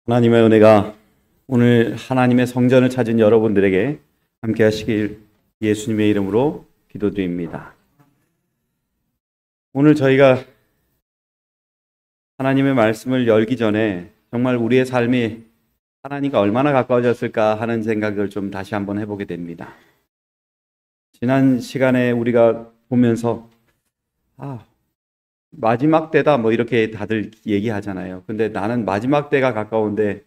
하나님의 은혜가 오늘 하나님의 성전을 찾은 여러분들에게 함께 하시길 예수님의 이름으로 기도드립니다. 오늘 저희가 하나님의 말씀을 열기 전에 정말 우리의 삶이 하나님과 얼마나 가까워졌을까 하는 생각을 좀 다시 한번 해보게 됩니다. 지난 시간에 우리가 보면서 마지막 때다 뭐 이렇게 다들 얘기하잖아요. 근데 나는 마지막 때가 가까운데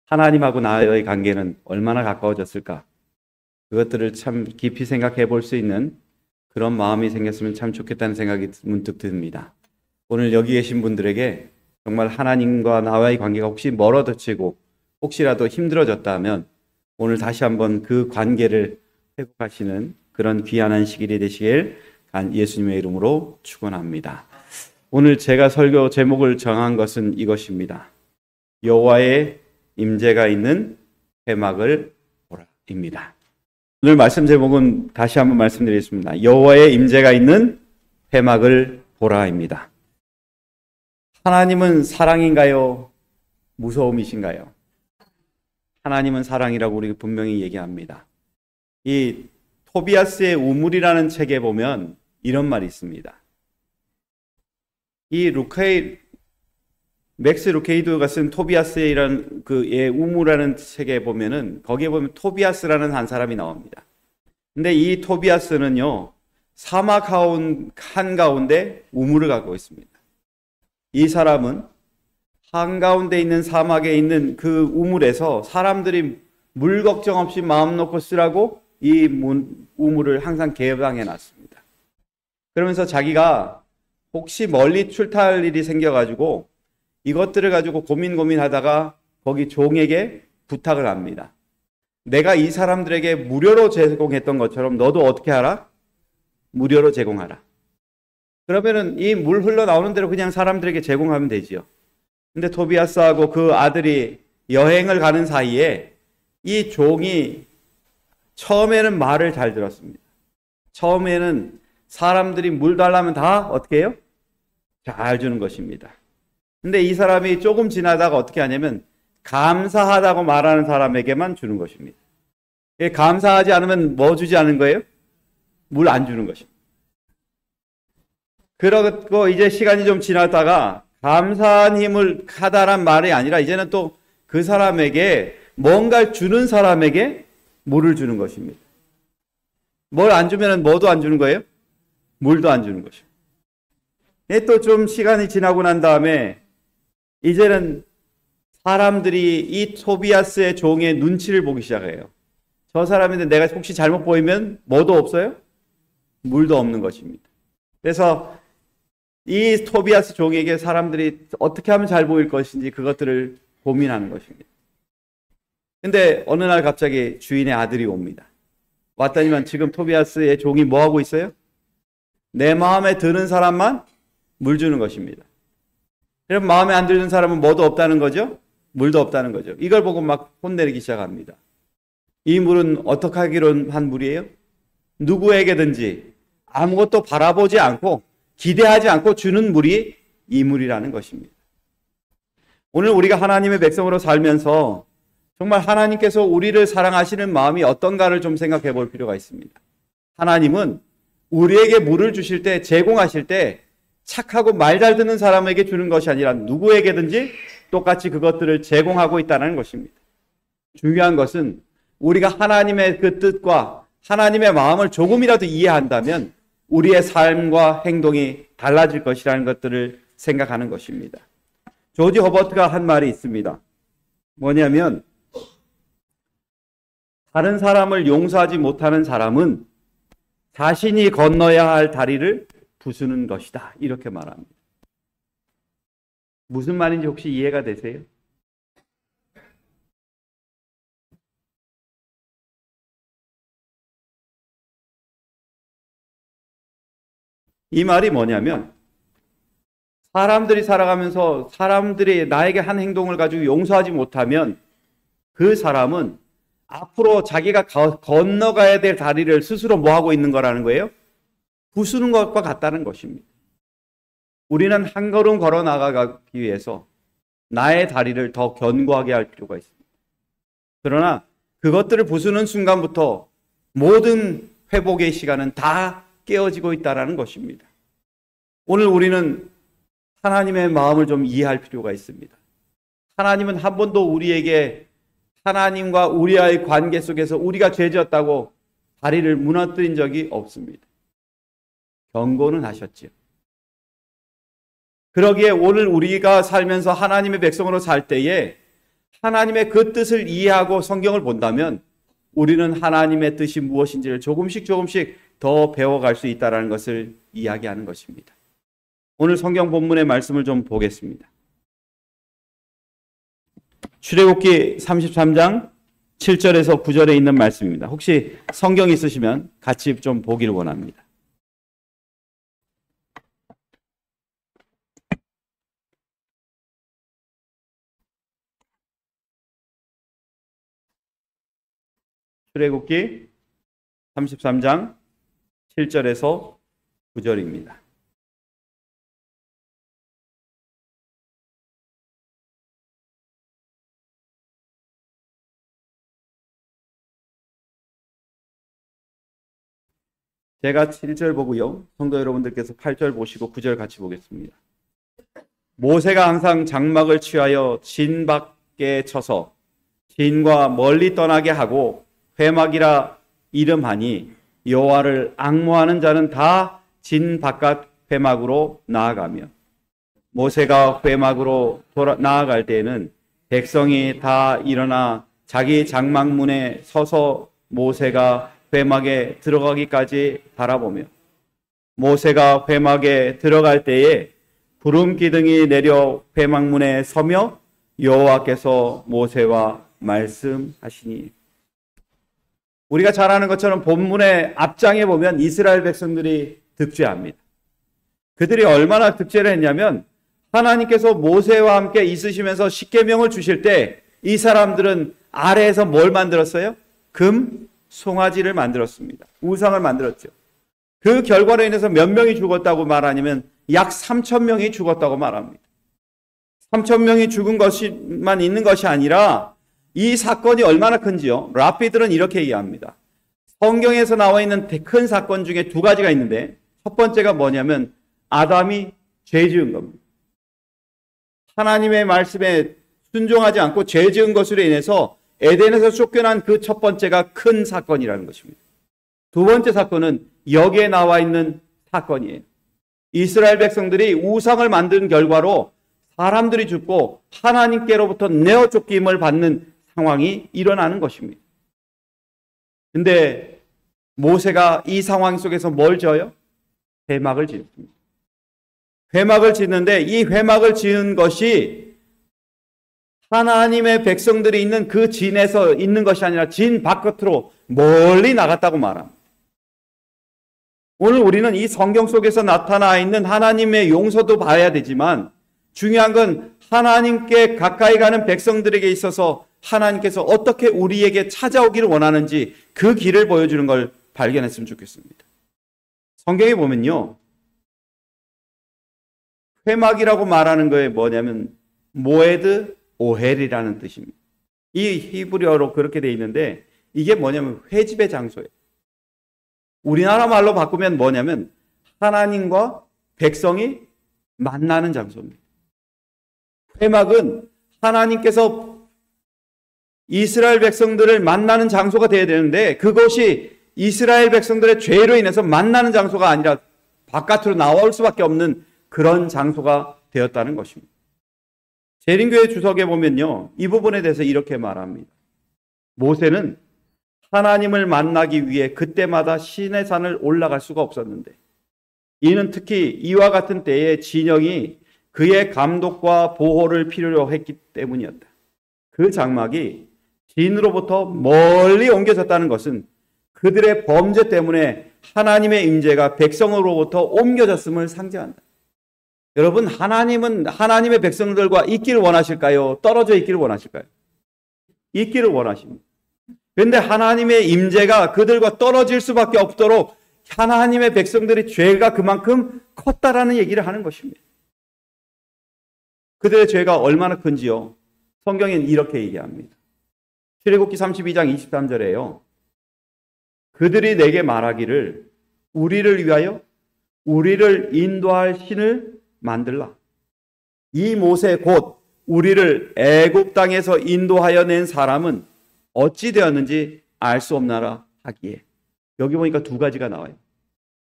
하나님하고 나의 관계는 얼마나 가까워졌을까? 그것들을 참 깊이 생각해 볼 수 있는 그런 마음이 생겼으면 참 좋겠다는 생각이 문득 듭니다. 오늘 여기 계신 분들에게 정말 하나님과 나와의 관계가 혹시 멀어지고 혹시라도 힘들어졌다면 오늘 다시 한번 그 관계를 회복하시는 그런 귀한 시길이 되시길 예수님의 이름으로 축원합니다. 오늘 제가 설교 제목을 정한 것은 이것입니다. 여호와의 임재가 있는 회막을 보라입니다. 오늘 말씀 제목은 다시 한번 말씀드리겠습니다. 여호와의 임재가 있는 회막을 보라입니다. 하나님은 사랑인가요? 무서움이신가요? 하나님은 사랑이라고 우리 분명히 얘기합니다. 이 토비아스의 우물이라는 책에 보면 이런 말이 있습니다. 이 맥스 루케이드가 쓴 토비아스의 그의 우물이라는 책에 보면은 거기에 보면 토비아스라는 한 사람이 나옵니다. 근데 이 토비아스는요, 사막 한가운데 우물을 갖고 있습니다. 이 사람은 한가운데 있는 사막에 있는 그 우물에서 사람들이 물 걱정 없이 마음 놓고 쓰라고 이 우물을 항상 개방해 놨습니다. 그러면서 자기가 혹시 멀리 출타할 일이 생겨가지고 이것들을 가지고 고민하다가 거기 종에게 부탁을 합니다. 내가 이 사람들에게 무료로 제공했던 것처럼 너도 어떻게 하라? 무료로 제공하라. 그러면은 이 물 흘러나오는 대로 그냥 사람들에게 제공하면 되지요. 근데 토비아스하고 그 아들이 여행을 가는 사이에 이 종이 처음에는 말을 잘 들었습니다. 처음에는 사람들이 물 달라면 다 어떻게 해요? 잘 주는 것입니다. 근데 이 사람이 조금 지나다가 어떻게 하냐면 감사하다고 말하는 사람에게만 주는 것입니다. 감사하지 않으면 뭐 주지 않은 거예요? 물 안 주는 것입니다. 그러고 이제 시간이 좀 지나다가 감사한 힘을 하다란 말이 아니라 이제는 또 그 사람에게 뭔가를 주는 사람에게 물을 주는 것입니다. 뭘 안 주면 뭐도 안 주는 거예요? 물도 안 주는 것입니다. 또 좀 시간이 지나고 난 다음에 이제는 사람들이 이 토비아스의 종의 눈치를 보기 시작해요. 저 사람인데 내가 혹시 잘못 보이면 뭐도 없어요? 물도 없는 것입니다. 그래서 이 토비아스 종에게 사람들이 어떻게 하면 잘 보일 것인지 그것들을 고민하는 것입니다. 근데 어느 날 갑자기 주인의 아들이 옵니다. 왔더니만 지금 토비아스의 종이 뭐 하고 있어요? 내 마음에 드는 사람만 물 주는 것입니다. 그럼 마음에 안 드는 사람은 뭐도 없다는 거죠? 물도 없다는 거죠. 이걸 보고 막 혼내기 시작합니다. 이 물은 어떻게 하기로 한 물이에요? 누구에게든지 아무것도 바라보지 않고 기대하지 않고 주는 물이 이 물이라는 것입니다. 오늘 우리가 하나님의 백성으로 살면서 정말 하나님께서 우리를 사랑하시는 마음이 어떤가를 좀 생각해 볼 필요가 있습니다. 하나님은 우리에게 물을 주실 때, 제공하실 때 착하고 말 잘 듣는 사람에게 주는 것이 아니라 누구에게든지 똑같이 그것들을 제공하고 있다는 것입니다. 중요한 것은 우리가 하나님의 그 뜻과 하나님의 마음을 조금이라도 이해한다면 우리의 삶과 행동이 달라질 것이라는 것들을 생각하는 것입니다. 조지 허버트가 한 말이 있습니다. 뭐냐면 다른 사람을 용서하지 못하는 사람은 자신이 건너야 할 다리를 부수는 것이다. 이렇게 말합니다. 무슨 말인지 혹시 이해가 되세요? 이 말이 뭐냐면 사람들이 살아가면서 사람들이 나에게 한 행동을 가지고 용서하지 못하면 그 사람은 앞으로 자기가 건너가야 될 다리를 스스로 뭐 하고 있는 거라는 거예요? 부수는 것과 같다는 것입니다. 우리는 한 걸음 걸어 나가기 위해서 나의 다리를 더 견고하게 할 필요가 있습니다. 그러나 그것들을 부수는 순간부터 모든 회복의 시간은 다 깨어지고 있다는 것입니다. 오늘 우리는 하나님의 마음을 좀 이해할 필요가 있습니다. 하나님은 한 번도 우리에게 하나님과 우리와의 관계 속에서 우리가 죄지었다고 다리를 무너뜨린 적이 없습니다. 경고는 하셨지요. 그러기에 오늘 우리가 살면서 하나님의 백성으로 살 때에 하나님의 그 뜻을 이해하고 성경을 본다면 우리는 하나님의 뜻이 무엇인지를 조금씩 더 배워갈 수 있다는 것을 이야기하는 것입니다. 오늘 성경 본문의 말씀을 좀 보겠습니다. 출애굽기 33장 7절에서 9절에 있는 말씀입니다. 혹시 성경 있으시면 같이 좀 보기를 원합니다. 출애굽기 33장 7절에서 9절입니다. 제가 7절 보고요. 성도 여러분들께서 8절 보시고 9절 같이 보겠습니다. 모세가 항상 장막을 취하여 진 밖에 쳐서 진과 멀리 떠나게 하고 회막이라 이름하니 여호와를 앙모하는 자는 다 진 바깥 회막으로 나아가며 모세가 회막으로 나아갈 때에는 백성이 다 일어나 자기 장막문에 서서 모세가 회막에 들어가기까지 바라보며 모세가 회막에 들어갈 때에 구름 기둥이 내려 회막문에 서며 여호와께서 모세와 말씀하시니. 우리가 잘 아는 것처럼 본문의 앞장에 보면 이스라엘 백성들이 득죄합니다. 그들이 얼마나 득죄를 했냐면 하나님께서 모세와 함께 있으시면서 십계명을 주실 때 이 사람들은 아래에서 뭘 만들었어요? 금, 송아지를 만들었습니다. 우상을 만들었죠. 그 결과로 인해서 몇 명이 죽었다고 말하냐면 약 3천 명이 죽었다고 말합니다. 3천 명이 죽은 것만 있는 것이 아니라 이 사건이 얼마나 큰지요. 랍비들은 이렇게 얘기합니다. 성경에서 나와 있는 큰 사건 중에 두 가지가 있는데 첫 번째가 뭐냐면 아담이 죄 지은 겁니다. 하나님의 말씀에 순종하지 않고 죄 지은 것으로 인해서 에덴에서 쫓겨난 그 첫 번째가 큰 사건이라는 것입니다. 두 번째 사건은 여기에 나와 있는 사건이에요. 이스라엘 백성들이 우상을 만든 결과로 사람들이 죽고 하나님께로부터 내어 쫓김을 받는 상황이 일어나는 것입니다. 근데 모세가 이 상황 속에서 뭘 지어요? 회막을 짓습니다. 회막을 짓는데 이 회막을 지은 것이 하나님의 백성들이 있는 그 진에서 있는 것이 아니라 진 바깥으로 멀리 나갔다고 말합니다. 오늘 우리는 이 성경 속에서 나타나 있는 하나님의 용서도 봐야 되지만 중요한 건 하나님께 가까이 가는 백성들에게 있어서 하나님께서 어떻게 우리에게 찾아오기를 원하는지 그 길을 보여주는 걸 발견했으면 좋겠습니다. 성경에 보면요. 회막이라고 말하는 거에 뭐냐면 모에드 오헬이라는 뜻입니다. 이 히브리어로 그렇게 되어 있는데 이게 뭐냐면 회집의 장소예요. 우리나라 말로 바꾸면 뭐냐면 하나님과 백성이 만나는 장소입니다. 회막은 하나님께서 이스라엘 백성들을 만나는 장소가 되어야 되는데 그것이 이스라엘 백성들의 죄로 인해서 만나는 장소가 아니라 바깥으로 나올 수밖에 없는 그런 장소가 되었다는 것입니다. 재림교회 주석에 보면요. 이 부분에 대해서 이렇게 말합니다. 모세는 하나님을 만나기 위해 그때마다 시내 산을 올라갈 수가 없었는데 이는 특히 이와 같은 때에 진영이 그의 감독과 보호를 필요로 했기 때문이었다. 그 장막이 진으로부터 멀리 옮겨졌다는 것은 그들의 범죄 때문에 하나님의 임재가 백성으로부터 옮겨졌음을 상징한다. 여러분, 하나님은 하나님의 백성들과 있기를 원하실까요? 떨어져 있기를 원하실까요? 있기를 원하십니다. 그런데 하나님의 임재가 그들과 떨어질 수밖에 없도록 하나님의 백성들의 죄가 그만큼 컸다라는 얘기를 하는 것입니다. 그들의 죄가 얼마나 큰지요. 성경엔 이렇게 얘기합니다. 출애굽기 32장 23절에요. 그들이 내게 말하기를 우리를 위하여 우리를 인도할 신을 만들라. 이 모세 곧 우리를 애굽 땅에서 인도하여 낸 사람은 어찌 되었는지 알 수 없나라 하기에. 여기 보니까 두 가지가 나와요.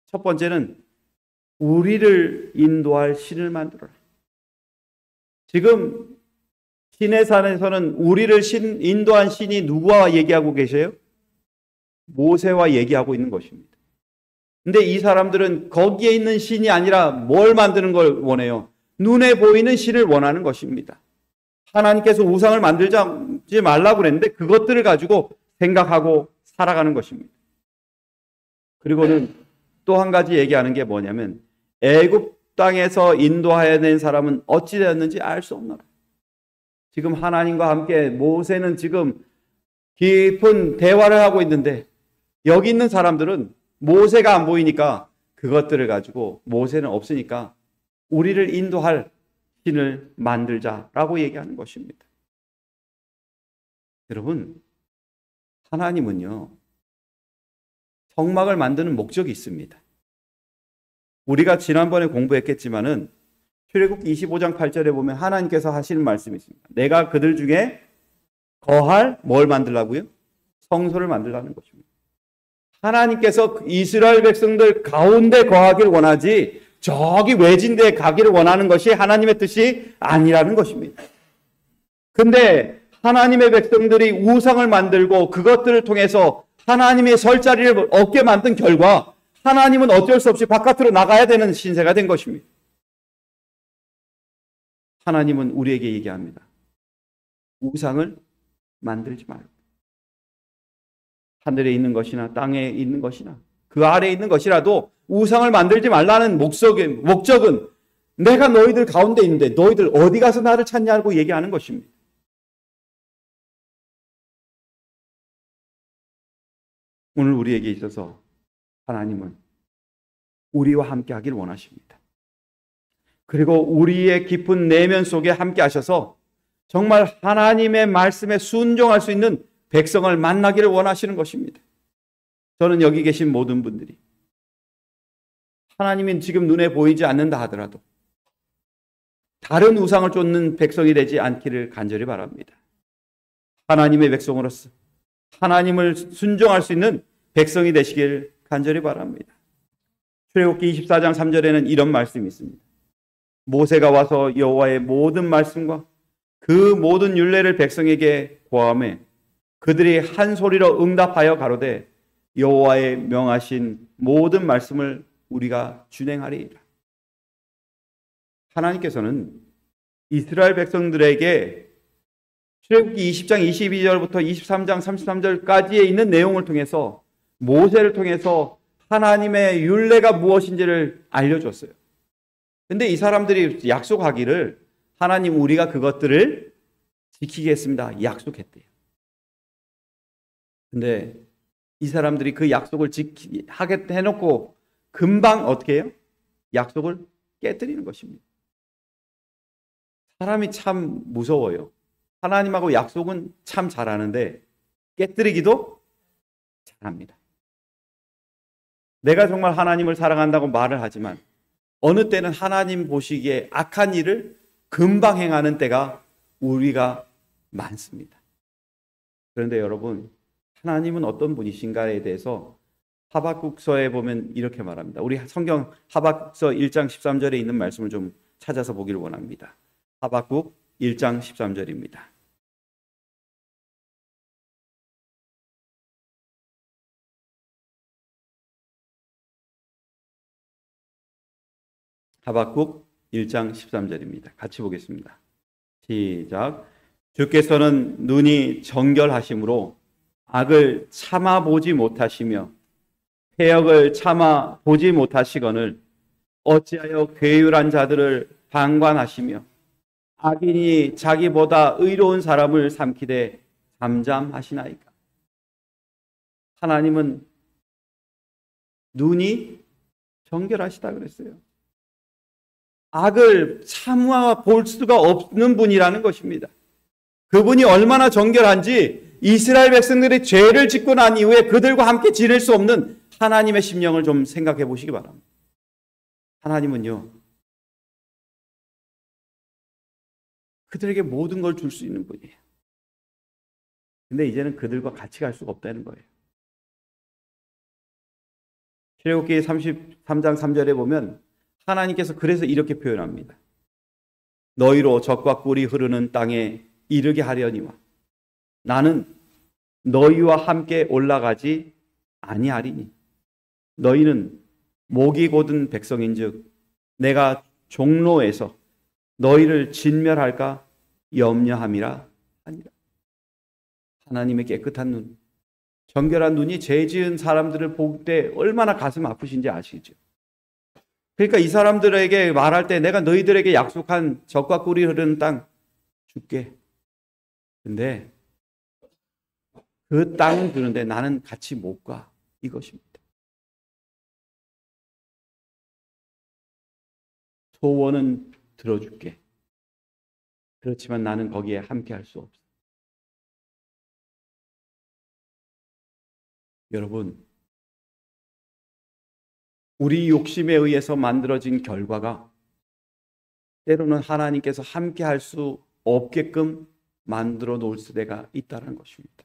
첫 번째는 우리를 인도할 신을 만들어라. 지금 시내산에서는 우리를 인도한 신이 누구와 얘기하고 계세요? 모세와 얘기하고 있는 것입니다. 근데 이 사람들은 거기에 있는 신이 아니라 뭘 만드는 걸 원해요? 눈에 보이는 신을 원하는 것입니다. 하나님께서 우상을 만들지 말라고 그랬는데 그것들을 가지고 생각하고 살아가는 것입니다. 그리고는 또 한 가지 얘기하는 게 뭐냐면 애굽 땅에서 인도하여 낸 사람은 어찌 되었는지 알 수 없노라. 지금 하나님과 함께 모세는 지금 깊은 대화를 하고 있는데 여기 있는 사람들은 모세가 안 보이니까 그것들을 가지고 모세는 없으니까 우리를 인도할 신을 만들자라고 얘기하는 것입니다. 여러분, 하나님은요, 성막을 만드는 목적이 있습니다. 우리가 지난번에 공부했겠지만은 출애굽기 25장 8절에 보면 하나님께서 하시는 말씀이 있습니다. 내가 그들 중에 거할 뭘 만들라고요? 성소를 만들라는 것입니다. 하나님께서 이스라엘 백성들 가운데 거하길 원하지 저기 외진 데에 가기를 원하는 것이 하나님의 뜻이 아니라는 것입니다. 근데 하나님의 백성들이 우상을 만들고 그것들을 통해서 하나님의 설 자리를 얻게 만든 결과 하나님은 어쩔 수 없이 바깥으로 나가야 되는 신세가 된 것입니다. 하나님은 우리에게 얘기합니다. 우상을 만들지 말고 하늘에 있는 것이나 땅에 있는 것이나 그 아래에 있는 것이라도 우상을 만들지 말라는 목적은 내가 너희들 가운데 있는데 너희들 어디 가서 나를 찾냐고 얘기하는 것입니다. 오늘 우리에게 있어서 하나님은 우리와 함께 하길 원하십니다. 그리고 우리의 깊은 내면 속에 함께 하셔서 정말 하나님의 말씀에 순종할 수 있는 백성을 만나기를 원하시는 것입니다. 저는 여기 계신 모든 분들이 하나님이 지금 눈에 보이지 않는다 하더라도 다른 우상을 쫓는 백성이 되지 않기를 간절히 바랍니다. 하나님의 백성으로서 하나님을 순종할 수 있는 백성이 되시길 간절히 바랍니다. 출애굽기 24장 3절에는 이런 말씀이 있습니다. 모세가 와서 여호와의 모든 말씀과 그 모든 율례를 백성에게 고하매 그들이 한 소리로 응답하여 가로되 여호와의 명하신 모든 말씀을 우리가 준행하리이다. 하나님께서는 이스라엘 백성들에게 출애굽기 20장 22절부터 23장 33절까지에 있는 내용을 통해서 모세를 통해서 하나님의 율례가 무엇인지를 알려줬어요. 근데 이 사람들이 약속하기를 하나님 우리가 그것들을 지키겠습니다. 약속했대요. 근데 이 사람들이 그 약속을 하게 해놓고 금방 어떻게 해요? 약속을 깨뜨리는 것입니다. 사람이 참 무서워요. 하나님하고 약속은 참 잘하는데 깨뜨리기도 잘합니다. 내가 정말 하나님을 사랑한다고 말을 하지만 어느 때는 하나님 보시기에 악한 일을 금방 행하는 때가 우리가 많습니다. 그런데 여러분, 하나님은 어떤 분이신가에 대해서 하박국서에 보면 이렇게 말합니다. 우리 성경 하박국서 1장 13절에 있는 말씀을 좀 찾아서 보기를 원합니다. 하박국 1장 13절입니다. 하박국 1장 13절입니다. 같이 보겠습니다. 시작. 주께서는 눈이 정결하심으로 악을 참아 보지 못하시며 패역을 참아 보지 못하시거늘 어찌하여 괴율한 자들을 방관하시며 악인이 자기보다 의로운 사람을 삼키되 잠잠하시나이까. 하나님은 눈이 정결하시다 그랬어요. 악을 참아 볼 수가 없는 분이라는 것입니다. 그분이 얼마나 정결한지 이스라엘 백성들이 죄를 짓고 난 이후에 그들과 함께 지낼 수 없는 하나님의 심령을 좀 생각해 보시기 바랍니다. 하나님은요, 그들에게 모든 걸 줄 수 있는 분이에요. 근데 이제는 그들과 같이 갈 수가 없다는 거예요. 출애굽기 33장 3절에 보면 하나님께서 그래서 이렇게 표현합니다. 너희로 젖과 꿀이 흐르는 땅에 이르게 하려니와 나는 너희와 함께 올라가지 아니하리니 너희는 목이 곧은 백성인즉 내가 종로에서 너희를 진멸할까 염려함이라 하니라. 하나님의 깨끗한 눈, 정결한 눈이 죄 지은 사람들을 볼 때 얼마나 가슴 아프신지 아시죠? 그러니까 이 사람들에게 말할 때 내가 너희들에게 약속한 젖과 꿀이 흐르는 땅 줄게. 근데 그 땅은 주는데 나는 같이 못 가. 이것입니다. 소원은 들어줄게. 그렇지만 나는 거기에 함께 할 수 없어. 여러분, 우리 욕심에 의해서 만들어진 결과가 때로는 하나님께서 함께 할 수 없게끔 만들어 놓을 때가 있다는 것입니다.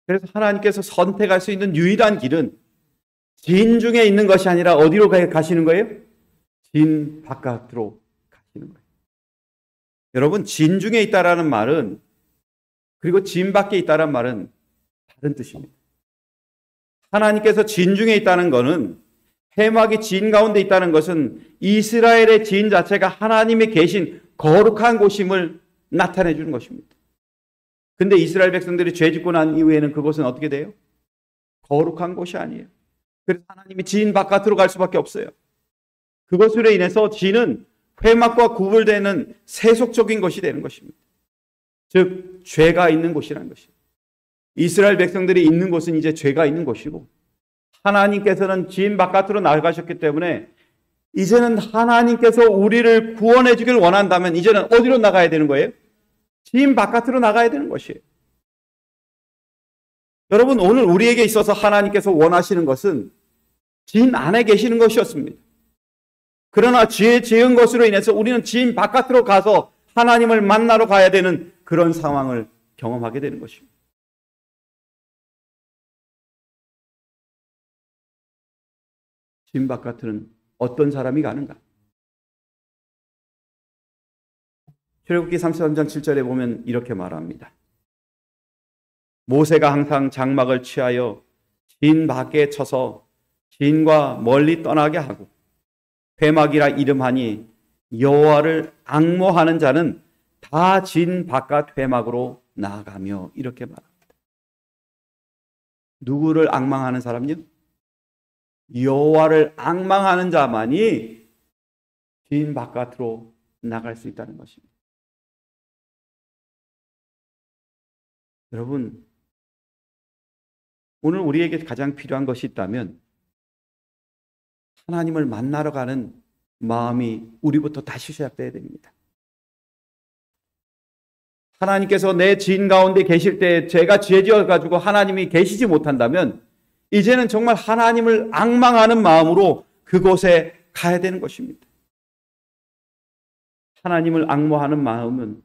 그래서 하나님께서 선택할 수 있는 유일한 길은 진 중에 있는 것이 아니라 어디로 가시는 거예요? 진 바깥으로 가시는 거예요. 여러분, 진 중에 있다라는 말은, 그리고 진 밖에 있다라는 말은 다른 뜻입니다. 하나님께서 진 중에 있다는 것은, 해막이 진 가운데 있다는 것은 이스라엘의 진 자체가 하나님이 계신 거룩한 곳임을 나타내 주는 것입니다. 근데 이스라엘 백성들이 죄 짓고 난 이후에는 그곳은 어떻게 돼요? 거룩한 곳이 아니에요. 그래서 하나님이 진 바깥으로 갈 수밖에 없어요. 그것으로 인해서 진은 회막과 구분되는 세속적인 것이 되는 것입니다. 즉 죄가 있는 곳이라는 것입니다. 이스라엘 백성들이 있는 곳은 이제 죄가 있는 곳이고 하나님께서는 진 바깥으로 나가셨기 때문에 이제는 하나님께서 우리를 구원해 주길 원한다면 이제는 어디로 나가야 되는 거예요? 진 바깥으로 나가야 되는 것이에요. 여러분, 오늘 우리에게 있어서 하나님께서 원하시는 것은 진 안에 계시는 것이었습니다. 그러나 죄 지은 것으로 인해서 우리는 진 바깥으로 가서 하나님을 만나러 가야 되는 그런 상황을 경험하게 되는 것입니다. 진 바깥은 어떤 사람이 가는가? 출애굽기 33장 7절에 보면 이렇게 말합니다. 모세가 항상 장막을 취하여 진 밖에 쳐서 진과 멀리 떠나게 하고 회막이라 이름하니 여호와를 앙모하는 자는 다 진 바깥 회막으로 나아가며 이렇게 말합니다. 누구를 앙망하는 사람요? 여호와를 앙망하는 자만이 진 바깥으로 나갈 수 있다는 것입니다. 여러분, 오늘 우리에게 가장 필요한 것이 있다면 하나님을 만나러 가는 마음이 우리부터 다시 시작돼야 됩니다. 하나님께서 내 진 가운데 계실 때 제가 죄 지어가지고 하나님이 계시지 못한다면 이제는 정말 하나님을 앙망하는 마음으로 그곳에 가야 되는 것입니다. 하나님을 앙모하는 마음은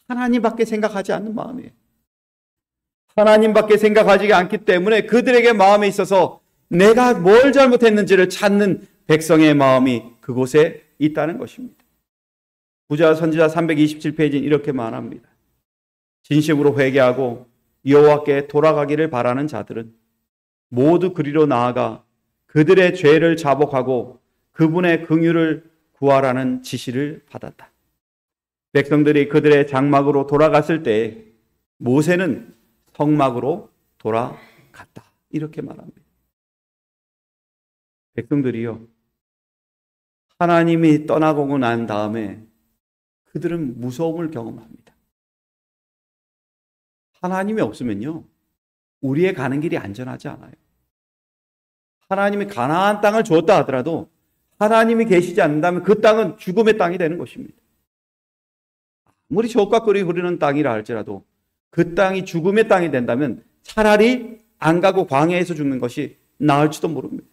하나님밖에 생각하지 않는 마음이에요. 하나님밖에 생각하지 않기 때문에 그들에게 마음에 있어서 내가 뭘 잘못했는지를 찾는 백성의 마음이 그곳에 있다는 것입니다. 부자 선지자 327페이지는 이렇게 말합니다. 진심으로 회개하고 여호와께 돌아가기를 바라는 자들은 모두 그리로 나아가 그들의 죄를 자복하고 그분의 긍휼을 구하라는 지시를 받았다. 백성들이 그들의 장막으로 돌아갔을 때 모세는 성막으로 돌아갔다. 이렇게 말합니다. 백성들이요, 하나님이 떠나고 난 다음에 그들은 무서움을 경험합니다. 하나님이 없으면요, 우리의 가는 길이 안전하지 않아요. 하나님이 가나안 땅을 주었다 하더라도 하나님이 계시지 않는다면 그 땅은 죽음의 땅이 되는 것입니다. 아무리 저옥과 꿀이 흐르는 땅이라 할지라도 그 땅이 죽음의 땅이 된다면 차라리 안 가고 광야에서 죽는 것이 나을지도 모릅니다.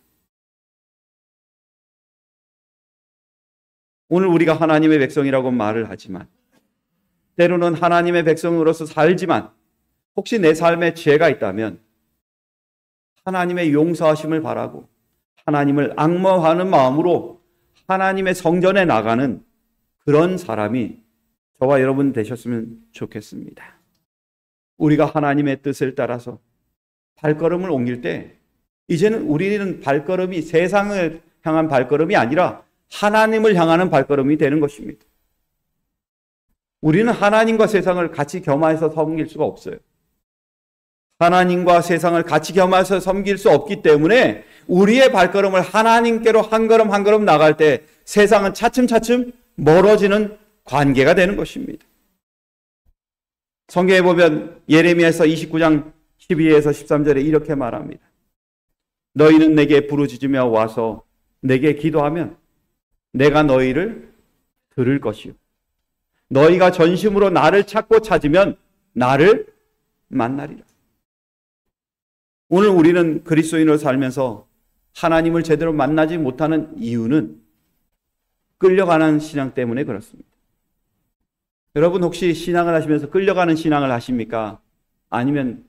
오늘 우리가 하나님의 백성이라고 말을 하지만 때로는 하나님의 백성으로서 살지만 혹시 내 삶에 죄가 있다면 하나님의 용서하심을 바라고 하나님을 앙모하는 마음으로 하나님의 성전에 나가는 그런 사람이 저와 여러분 되셨으면 좋겠습니다. 우리가 하나님의 뜻을 따라서 발걸음을 옮길 때 이제는 우리는 발걸음이 세상을 향한 발걸음이 아니라 하나님을 향하는 발걸음이 되는 것입니다. 우리는 하나님과 세상을 같이 겸해서 섬길 수가 없어요. 하나님과 세상을 같이 겸해서 섬길 수 없기 때문에 우리의 발걸음을 하나님께로 한 걸음 한 걸음 나갈 때 세상은 차츰차츰 멀어지는 관계가 되는 것입니다. 성경에 보면 예레미야서 29장 12에서 13절에 이렇게 말합니다. 너희는 내게 부르짖으며 와서 내게 기도하면 내가 너희를 들을 것이요 너희가 전심으로 나를 찾고 찾으면 나를 만나리라. 오늘 우리는 그리스도인으로 살면서 하나님을 제대로 만나지 못하는 이유는 끌려가는 신앙 때문에 그렇습니다. 여러분 혹시 신앙을 하시면서 끌려가는 신앙을 하십니까? 아니면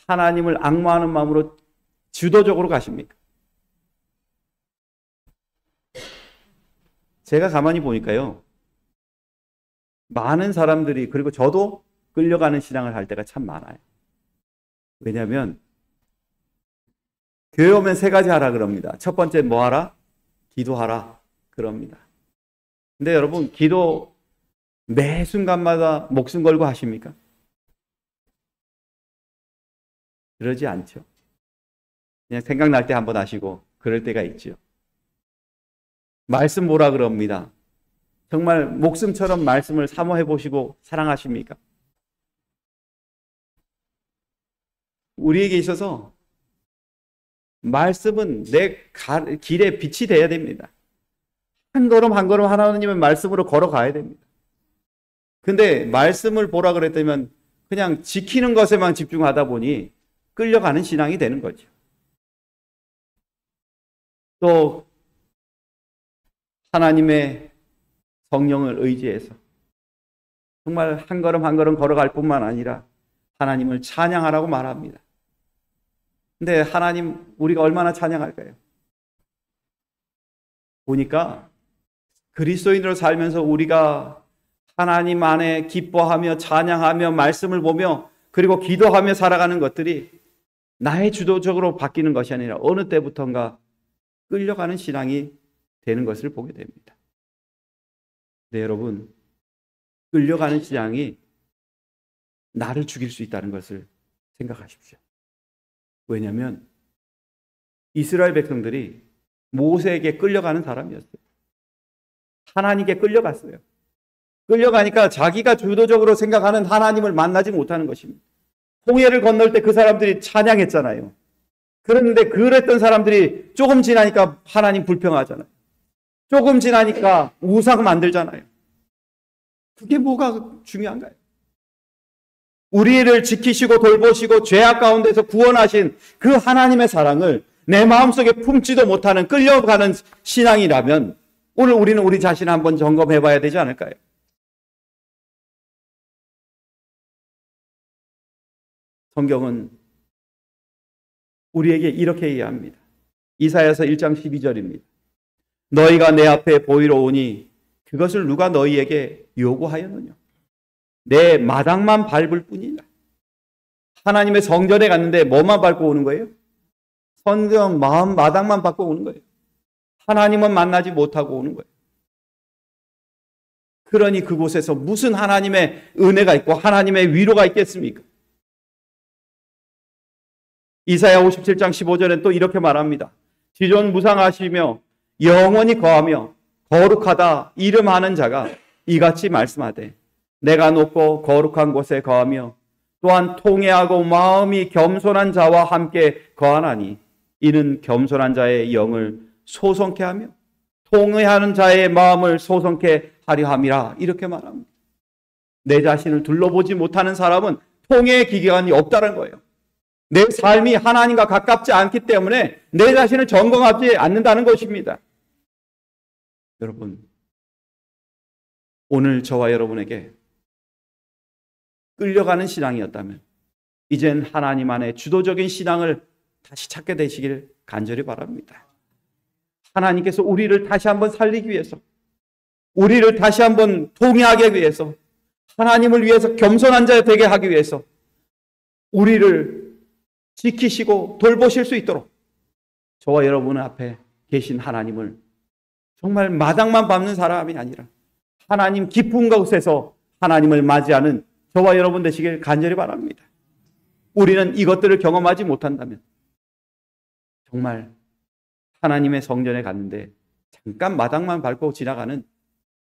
하나님을 앙모하는 마음으로 주도적으로 가십니까? 제가 가만히 보니까요. 많은 사람들이 그리고 저도 끌려가는 신앙을 할 때가 참 많아요. 왜냐하면 교회 오면 세 가지 하라 그럽니다. 첫 번째 뭐 하라? 기도하라 그럽니다. 근데 여러분 기도 매 순간마다 목숨 걸고 하십니까? 그러지 않죠. 그냥 생각날 때 한번 하시고 그럴 때가 있죠. 말씀 보라 그럽니다. 정말 목숨처럼 말씀을 사모해 보시고 사랑하십니까? 우리에게 있어서 말씀은 내 길에 빛이 되어야 됩니다. 한 걸음 한 걸음 하나님의 말씀으로 걸어가야 됩니다. 근데 말씀을 보라 그랬다면 그냥 지키는 것에만 집중하다 보니 끌려가는 신앙이 되는 거죠. 또 하나님의 성령을 의지해서 정말 한 걸음 한 걸음 걸어갈 뿐만 아니라 하나님을 찬양하라고 말합니다. 근데 하나님 우리가 얼마나 찬양할까요? 보니까 그리스도인으로 살면서 우리가 하나님 안에 기뻐하며 찬양하며 말씀을 보며 그리고 기도하며 살아가는 것들이 나의 주도적으로 바뀌는 것이 아니라 어느 때부턴가 끌려가는 신앙이 되는 것을 보게 됩니다. 네, 여러분, 끌려가는 신앙이 나를 죽일 수 있다는 것을 생각하십시오. 왜냐하면 이스라엘 백성들이 모세에게 끌려가는 사람이었어요. 하나님께 끌려갔어요. 끌려가니까 자기가 주도적으로 생각하는 하나님을 만나지 못하는 것입니다. 홍해를 건널 때 그 사람들이 찬양했잖아요. 그런데 그랬던 사람들이 조금 지나니까 하나님 불평하잖아요. 조금 지나니까 우상 만들잖아요. 그게 뭐가 중요한가요? 우리를 지키시고 돌보시고 죄악 가운데서 구원하신 그 하나님의 사랑을 내 마음속에 품지도 못하는 끌려가는 신앙이라면 오늘 우리는 우리 자신을 한번 점검해 봐야 되지 않을까요? 성경은 우리에게 이렇게 이해합니다. 이사야서 1장 12절입니다. 너희가 내 앞에 보이러 오니 그것을 누가 너희에게 요구하였느냐? 내 마당만 밟을 뿐이다. 하나님의 성전에 갔는데 뭐만 밟고 오는 거예요? 성전 마당만 밟고 오는 거예요. 하나님은 만나지 못하고 오는 거예요. 그러니 그곳에서 무슨 하나님의 은혜가 있고 하나님의 위로가 있겠습니까? 이사야 57장 15절에 또 이렇게 말합니다. 지존무상하시며 영원히 거하며 거룩하다 이름하는 자가 이같이 말씀하되 내가 높고 거룩한 곳에 거하며 또한 통회하고 마음이 겸손한 자와 함께 거하나니 이는 겸손한 자의 영을 소성케 하며 통회하는 자의 마음을 소성케 하려 함이라 이렇게 말합니다. 내 자신을 둘러보지 못하는 사람은 통회의 기간이 없다는 거예요. 내 삶이 하나님과 가깝지 않기 때문에 내 자신을 점검하지 않는다는 것입니다. 여러분, 오늘 저와 여러분에게 끌려가는 신앙이었다면 이젠 하나님 안에 주도적인 신앙을 다시 찾게 되시길 간절히 바랍니다. 하나님께서 우리를 다시 한번 살리기 위해서, 우리를 다시 한번 통회하기 위해서, 하나님을 위해서 겸손한 자 되게 하기 위해서 우리를 지키시고 돌보실 수 있도록 저와 여러분 앞에 계신 하나님을 정말 마당만 밟는 사람이 아니라 하나님 깊은 곳에서 하나님을 맞이하는 저와 여러분 되시길 간절히 바랍니다. 우리는 이것들을 경험하지 못한다면 정말 하나님의 성전에 갔는데 잠깐 마당만 밟고 지나가는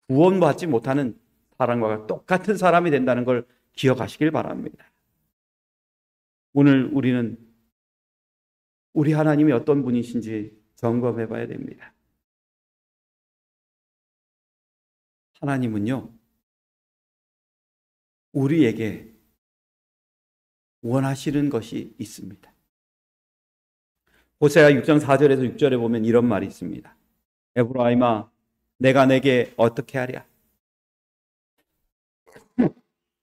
구원받지 못하는 사람과 똑같은 사람이 된다는 걸 기억하시길 바랍니다. 오늘 우리는 우리 하나님이 어떤 분이신지 점검해 봐야 됩니다. 하나님은요, 우리에게 원하시는 것이 있습니다. 호세아 6장 4절에서 6절에 보면 이런 말이 있습니다. 에브라임아, 내가 내게 어떻게 하랴?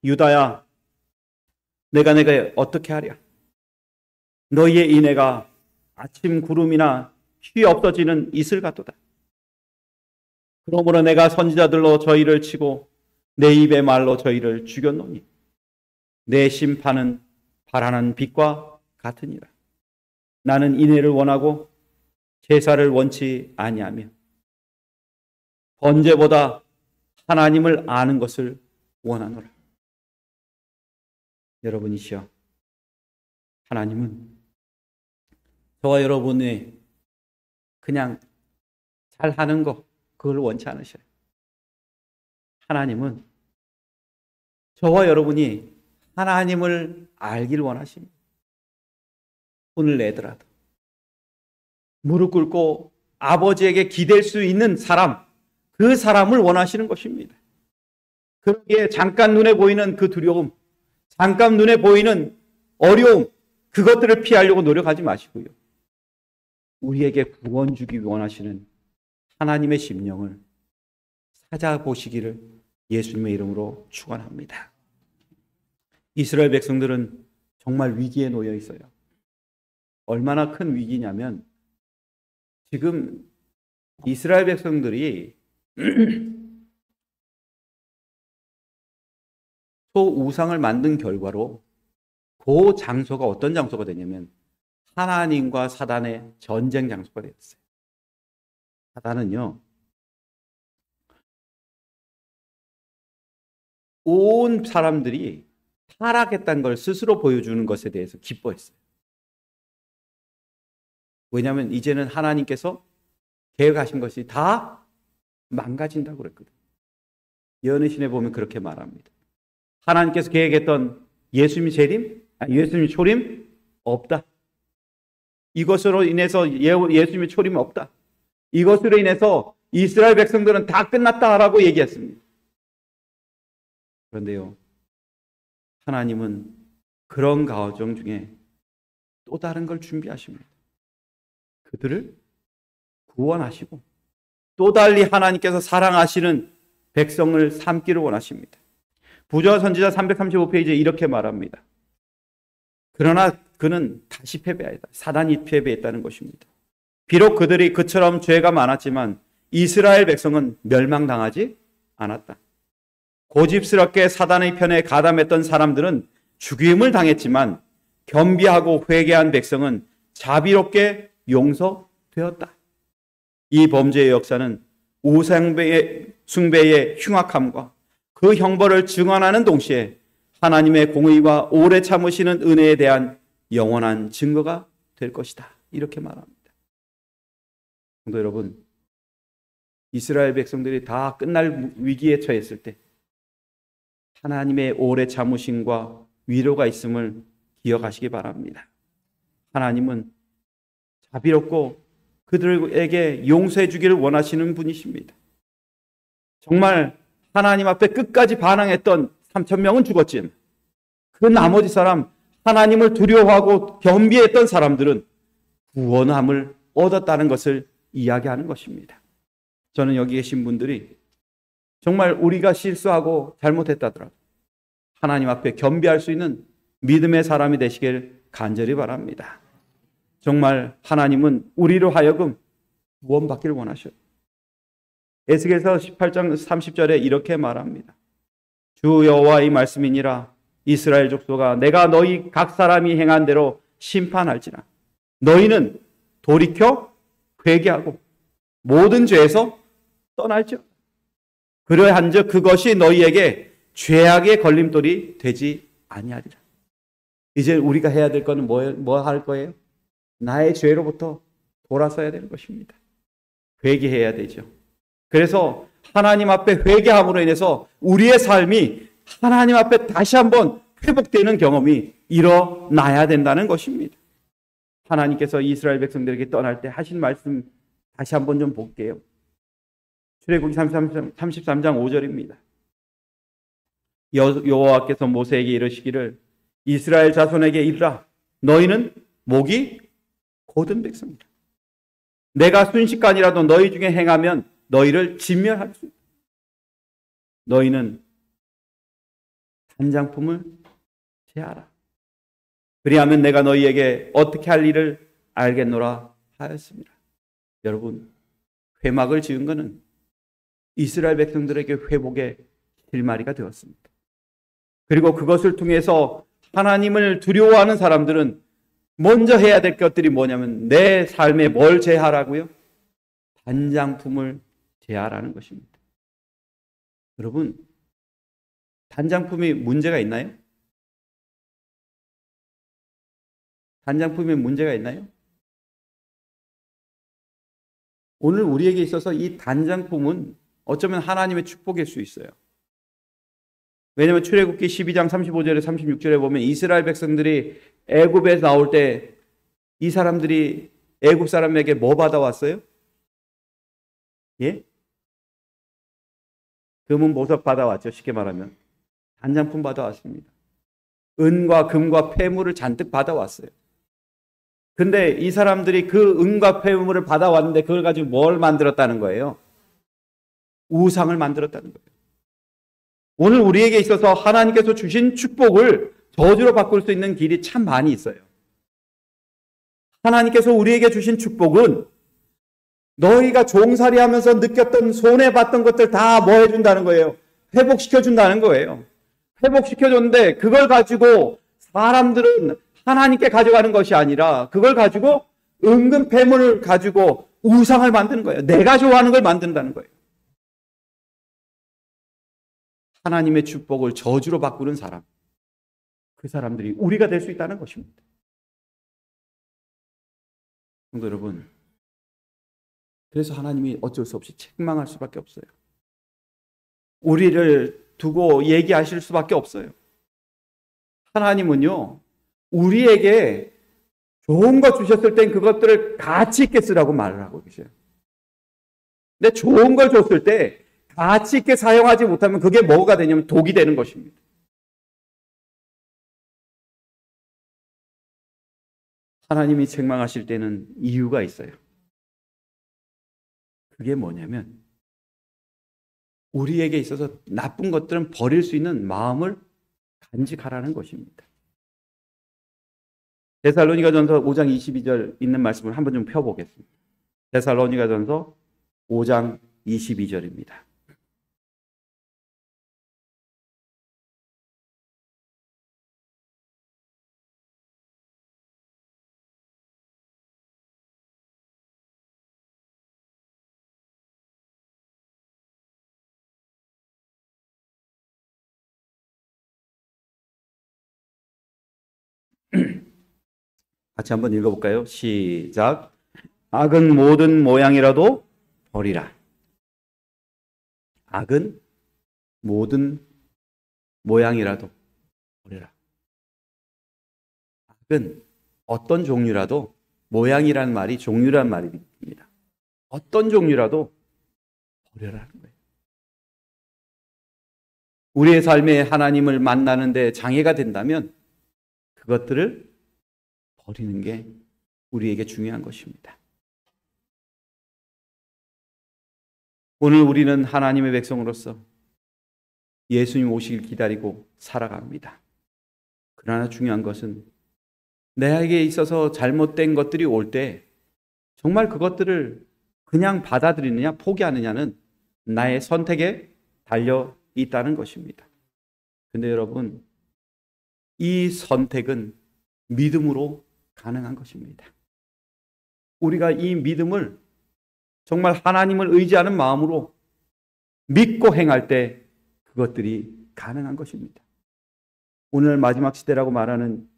유다야, 내가 내게 어떻게 하랴? 너희의 인애가 아침 구름이나 쉬 없어지는 이슬 같도다. 그러므로 내가 선지자들로 저희를 치고 내 입의 말로 저희를 죽였노니 내 심판은 바라는 빛과 같으니라. 나는 인애를 원하고 제사를 원치 아니하며 번제보다 하나님을 아는 것을 원하노라. 여러분이시여, 하나님은 저와 여러분의 그냥 잘하는 거 그걸 원치 않으셔요. 하나님은 저와 여러분이 하나님을 알길 원하십니다. 손을 내더라도 무릎 꿇고 아버지에게 기댈 수 있는 사람, 그 사람을 원하시는 것입니다. 그러기에 잠깐 눈에 보이는 그 두려움, 잠깐 눈에 보이는 어려움, 그것들을 피하려고 노력하지 마시고요. 우리에게 구원 주기 원하시는 하나님의 심령을 찾아보시기를 예수님의 이름으로 축원합니다. 이스라엘 백성들은 정말 위기에 놓여 있어요. 얼마나 큰 위기냐면 지금 이스라엘 백성들이 또 우상을 만든 결과로 그 장소가 어떤 장소가 되냐면 하나님과 사단의 전쟁 장소가 되었어요. 사단은요, 온 사람들이 타락했다는 걸 스스로 보여주는 것에 대해서 기뻐했어요. 왜냐하면 이제는 하나님께서 계획하신 것이 다 망가진다고 그랬거든요. 예언의 신에 보면 그렇게 말합니다. 하나님께서 계획했던 예수님의 재림, 예수님의 초림 없다. 이것으로 인해서 예수님의 초림이 없다. 이것으로 인해서 이스라엘 백성들은 다 끝났다라고 얘기했습니다. 그런데요, 하나님은 그런 과정 중에 또 다른 걸 준비하십니다. 그들을 구원하시고 또 달리 하나님께서 사랑하시는 백성을 삼기를 원하십니다. 부조와 선지자 335페이지에 이렇게 말합니다. 그러나 그는 다시 패배하였다. 사단이 패배했다는 것입니다. 비록 그들이 그처럼 죄가 많았지만 이스라엘 백성은 멸망당하지 않았다. 고집스럽게 사단의 편에 가담했던 사람들은 죽임을 당했지만 겸비하고 회개한 백성은 자비롭게 용서되었다. 이 범죄의 역사는 우상숭배의 흉악함과 그 형벌을 증언하는 동시에 하나님의 공의와 오래 참으시는 은혜에 대한 영원한 증거가 될 것이다. 이렇게 말합니다. 성도 여러분, 이스라엘 백성들이 다 끝날 위기에 처했을 때 하나님의 오래 참으심과 위로가 있음을 기억하시기 바랍니다. 하나님은 자비롭고 그들에게 용서해 주기를 원하시는 분이십니다. 정말 하나님 앞에 끝까지 반항했던 3천 명은 죽었지만 그 나머지 사람, 하나님을 두려워하고 겸비했던 사람들은 구원함을 얻었다는 것을 이야기하는 것입니다. 저는 여기 계신 분들이 정말 우리가 실수하고 잘못했다더라도 하나님 앞에 겸비할 수 있는 믿음의 사람이 되시길 간절히 바랍니다. 정말 하나님은 우리로 하여금 구원받기를 원하셔요. 에스겔서 18장 30절에 이렇게 말합니다. 주 여호와의 말씀이니라. 이스라엘 족속아, 내가 너희 각 사람이 행한 대로 심판할지라. 너희는 돌이켜 회개하고 모든 죄에서 떠날지어다. 그러한즉 그것이 너희에게 죄악의 걸림돌이 되지 아니하리라. 이제 우리가 해야 될 것은 뭐 할 거예요? 나의 죄로부터 돌아서야 되는 것입니다. 회개해야 되죠. 그래서 하나님 앞에 회개함으로 인해서 우리의 삶이 하나님 앞에 다시 한번 회복되는 경험이 일어나야 된다는 것입니다. 하나님께서 이스라엘 백성들에게 떠날 때 하신 말씀 다시 한번 좀 볼게요. 출애굽기 33장 5절입니다. 여호와께서 모세에게 이르시기를 이스라엘 자손에게 이르라. 너희는 목이 곧은 백성이라. 내가 순식간이라도 너희 중에 행하면 너희를 진멸할 수 있다. 너희는 단장품을 제하라. 그리하면 내가 너희에게 어떻게 할 일을 알겠노라 하였습니다. 여러분, 회막을 지은 것은 이스라엘 백성들에게 회복의 실마리가 되었습니다. 그리고 그것을 통해서 하나님을 두려워하는 사람들은 먼저 해야 될 것들이 뭐냐면 내 삶에 뭘 제하라고요? 단장품을 제하라는 것입니다. 여러분, 단장품이 문제가 있나요? 단장품에 문제가 있나요? 오늘 우리에게 있어서 이 단장품은 어쩌면 하나님의 축복일 수 있어요. 왜냐하면 출애굽기 12장 35절에 36절에 보면 이스라엘 백성들이 애굽에 나올 때 이 사람들이 애굽 사람에게 뭐 받아왔어요? 예? 금은 보석 받아왔죠. 쉽게 말하면 단장품 받아왔습니다. 은과 금과 폐물을 잔뜩 받아왔어요. 근데 이 사람들이 그 은과 폐물을 받아왔는데 그걸 가지고 뭘 만들었다는 거예요? 우상을 만들었다는 거예요. 오늘 우리에게 있어서 하나님께서 주신 축복을 저주로 바꿀 수 있는 길이 참 많이 있어요. 하나님께서 우리에게 주신 축복은 너희가 종살이하면서 느꼈던 손해봤던 것들 다 뭐 해준다는 거예요? 회복시켜준다는 거예요. 회복시켜줬는데 그걸 가지고 사람들은 하나님께 가져가는 것이 아니라 그걸 가지고 은근 폐물을 가지고 우상을 만드는 거예요. 내가 좋아하는 걸 만든다는 거예요. 하나님의 축복을 저주로 바꾸는 사람, 그 사람들이 우리가 될 수 있다는 것입니다. 성도 여러분, 그래서 하나님이 어쩔 수 없이 책망할 수밖에 없어요. 우리를 두고 얘기하실 수밖에 없어요. 하나님은요, 우리에게 좋은 거 주셨을 땐 그것들을 가치 있게 쓰라고 말을 하고 계셔요. 근데 좋은 걸 줬을 때 가치 있게 사용하지 못하면 그게 뭐가 되냐면 독이 되는 것입니다. 하나님이 책망하실 때는 이유가 있어요. 그게 뭐냐면 우리에게 있어서 나쁜 것들은 버릴 수 있는 마음을 간직하라는 것입니다. 데살로니가전서 5장 22절 있는 말씀을 한번 좀 펴보겠습니다. 데살로니가전서 5장 22절입니다. 같이 한번 읽어볼까요? 시작. 악은 모든 모양이라도 버리라. 악은 모든 모양이라도 버리라. 악은 어떤 종류라도 모양이라는 말이 종류란 말입니다. 어떤 종류라도 버려라는 거예요. 우리의 삶에 하나님을 만나는데 장애가 된다면 그것들을 버리는 게 우리에게 중요한 것입니다. 오늘 우리는 하나님의 백성으로서 예수님 오시길 기다리고 살아갑니다. 그러나 중요한 것은 내게 있어서 잘못된 것들이 올 때 정말 그것들을 그냥 받아들이느냐 포기하느냐는 나의 선택에 달려 있다는 것입니다. 근데 여러분, 이 선택은 믿음으로 가능한 것입니다. 우리가 이 믿음을 정말 하나님을 의지하는 마음으로 믿고 행할 때 그것들이 가능한 것입니다. 오늘 마지막 시대라고 말하는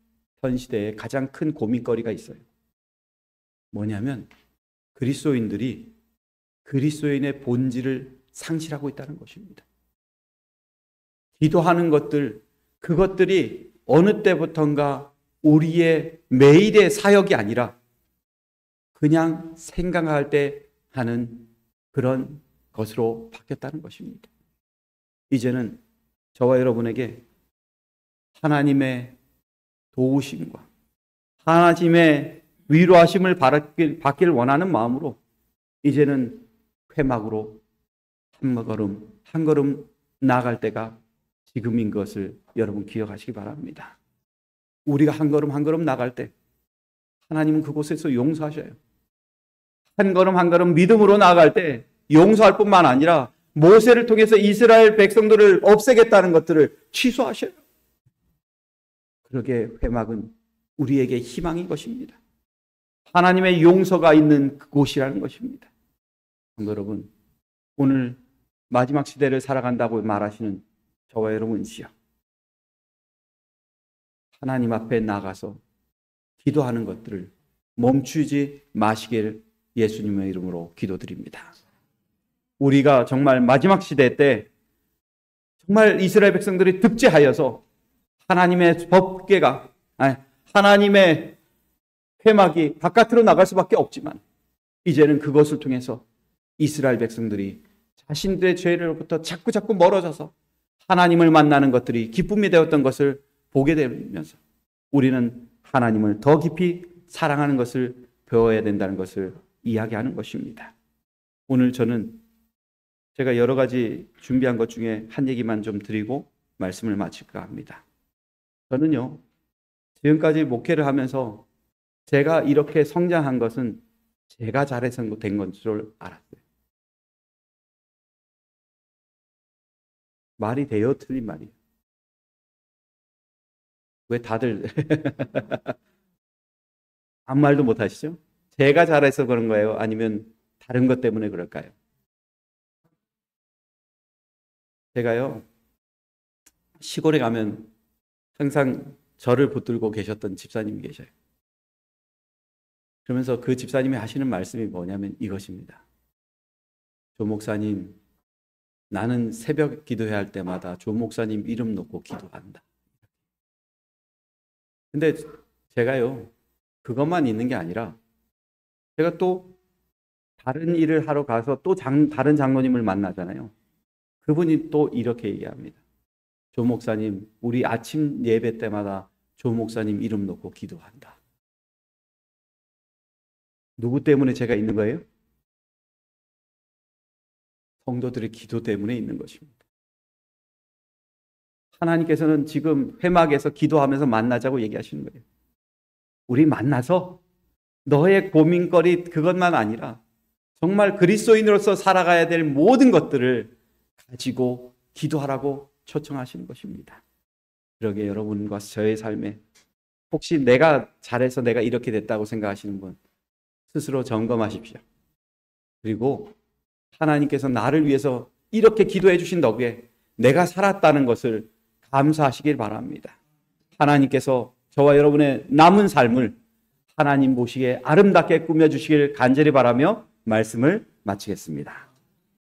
현 시대에 가장 큰 고민거리가 있어요. 뭐냐면 그리스도인들이 그리스도인의 본질을 상실하고 있다는 것입니다. 기도하는 것들, 그것들이 어느 때부턴가 우리의 매일의 사역이 아니라 그냥 생각할 때 하는 그런 것으로 바뀌었다는 것입니다. 이제는 저와 여러분에게 하나님의 도우심과 하나님의 위로하심을 받길 원하는 마음으로 이제는 회막으로 한 걸음 나아갈 때가 지금인 것을 여러분 기억하시기 바랍니다. 우리가 한 걸음 나갈 때 하나님은 그곳에서 용서하셔요. 한 걸음 믿음으로 나아갈 때 용서할 뿐만 아니라 모세를 통해서 이스라엘 백성들을 없애겠다는 것들을 취소하셔요. 그러게 회막은 우리에게 희망인 것입니다. 하나님의 용서가 있는 그곳이라는 것입니다. 여러분, 오늘 마지막 시대를 살아간다고 말하시는 저와 여러분이시여, 하나님 앞에 나가서 기도하는 것들을 멈추지 마시길 예수님의 이름으로 기도드립니다. 우리가 정말 마지막 시대 때 정말 이스라엘 백성들이 득제하여서 하나님의 법궤가, 하나님의 회막이 바깥으로 나갈 수밖에 없지만 이제는 그것을 통해서 이스라엘 백성들이 자신들의 죄로부터 자꾸 멀어져서 하나님을 만나는 것들이 기쁨이 되었던 것을 보게 되면서 우리는 하나님을 더 깊이 사랑하는 것을 배워야 된다는 것을 이야기하는 것입니다. 오늘 저는 제가 여러 가지 준비한 것 중에 한 얘기만 좀 드리고 말씀을 마칠까 합니다. 저는요, 지금까지 목회를 하면서 제가 이렇게 성장한 것은 제가 잘해서 된 건 줄 알았어요. 말이 돼요? 틀린 말이에요? 왜 다들 아무 말도 못 하시죠? 제가 잘해서 그런 거예요? 아니면 다른 것 때문에 그럴까요? 제가요, 시골에 가면 항상 저를 붙들고 계셨던 집사님이 계셔요. 그러면서 그 집사님이 하시는 말씀이 뭐냐면 이것입니다. 조 목사님, 나는 새벽 기도해야 할 때마다 조 목사님 이름 놓고 기도한다. 근데 제가요, 그것만 있는 게 아니라 제가 또 다른 일을 하러 가서 또 다른 장로님을 만나잖아요. 그분이 또 이렇게 얘기합니다. 조 목사님, 우리 아침 예배 때마다 조 목사님 이름 놓고 기도한다. 누구 때문에 제가 있는 거예요? 성도들의 기도 때문에 있는 것입니다. 하나님께서는 지금 회막에서 기도하면서 만나자고 얘기하시는 거예요. 우리 만나서 너의 고민거리 그것만 아니라 정말 그리스도인으로서 살아가야 될 모든 것들을 가지고 기도하라고 초청하시는 것입니다. 그러게 여러분과 저의 삶에 혹시 내가 잘해서 내가 이렇게 됐다고 생각하시는 분 스스로 점검하십시오. 그리고 하나님께서 나를 위해서 이렇게 기도해 주신 덕에 내가 살았다는 것을 감사하시길 바랍니다. 하나님께서 저와 여러분의 남은 삶을 하나님 보시기에 아름답게 꾸며주시길 간절히 바라며 말씀을 마치겠습니다.